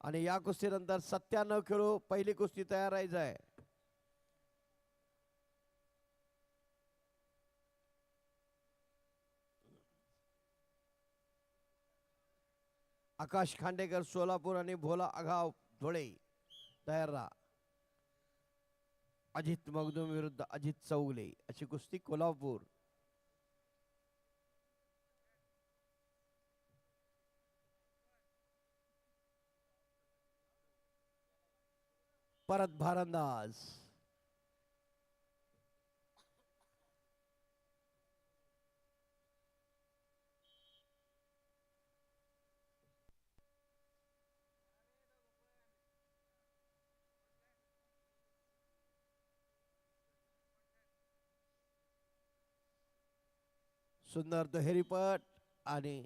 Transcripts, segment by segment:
आणि या कुस्तीनंतर 97 किलो पहिली कुस्ती तयार राहायचं आहे. आकाश खांडेकर सोलापूर आणि भोला आघाव धुळे तयार राहा. अजित मगदूम विरुद्ध अजित चौगले अशी कुस्ती कोल्हापूर. परत भारंदाज. सुंदर दुहेरीपट आणि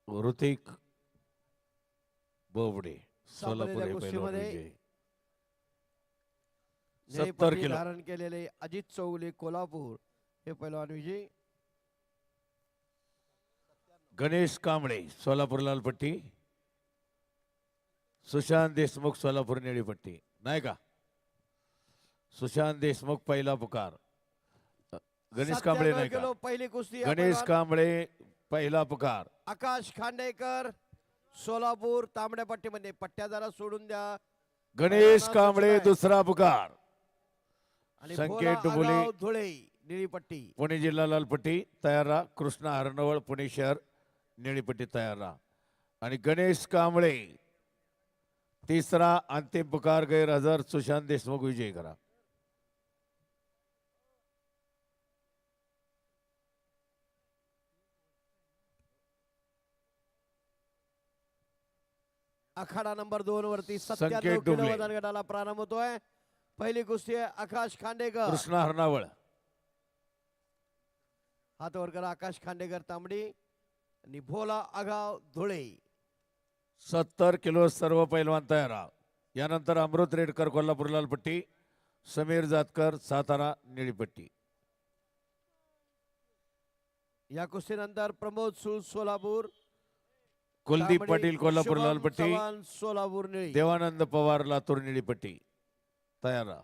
ऋतिक बोबडे सोलापूर सापडलेल्या हे पैलवान कुस्तीमध्ये विजय. निळी 70 पट्टी किलो धारण केलेले अजित चौगले कोल्हापूर हे पैलवान विजयी. गणेश कांबळे सोलापूर लाल पट्टी. सुशांत देशमुख सोलापूर निळी पट्टी. नाही का सुशांत देशमुख पहिला पुकार. गणेश कांबळे 97 नाही का किलो पहिली कुस्ती. गणेश कांबळे पहिला पुकार. आकाश खांडेकर सोलापूर तांबड्या पट्टीमध्ये. पट्ट्या जरा सोडून द्या. गणेश कांबळे दुसरा पुकार. आणि संकेत भोला डुबोले आगाव धुळे निळी पट्टी. पुणे जिल्हा लाल पट्टी तयार राहा. कृष्णा हरणवळ पुणे शहर निळी पट्टी तयार राहा. आणि गणेश कांबळे तिसरा अंतिम पुकार गैरहजर सुशांत देशमुख विजयी करा. आखाडा नंबर 2 वरती संकेत 97 किलो डुबले. वजन गटाला प्रारंभ होतोय. पहिली कुस्ती आहे आकाश खांडेकर. कृष्णा हरणावळ हात वर करा. आकाश खांडेकर तांबडी आणि भोला आगाव धुळे. 70 किलो सर्व पैलवान तयार राहा. यानंतर अमृत रेडकर कोल्हापूर लाल पट्टी. समीर जातकर सातारा निळी पट्टी. या कुस्तीनंतर प्रमोद सूळ सोलापूर. कुलदीप तांबडी पाटील कोल्हापूर शुभम लाल पट्टी. चव्हाण सोलापूर निळी. देवानंद पवार लातूर निळी पट्टी तयार राहा.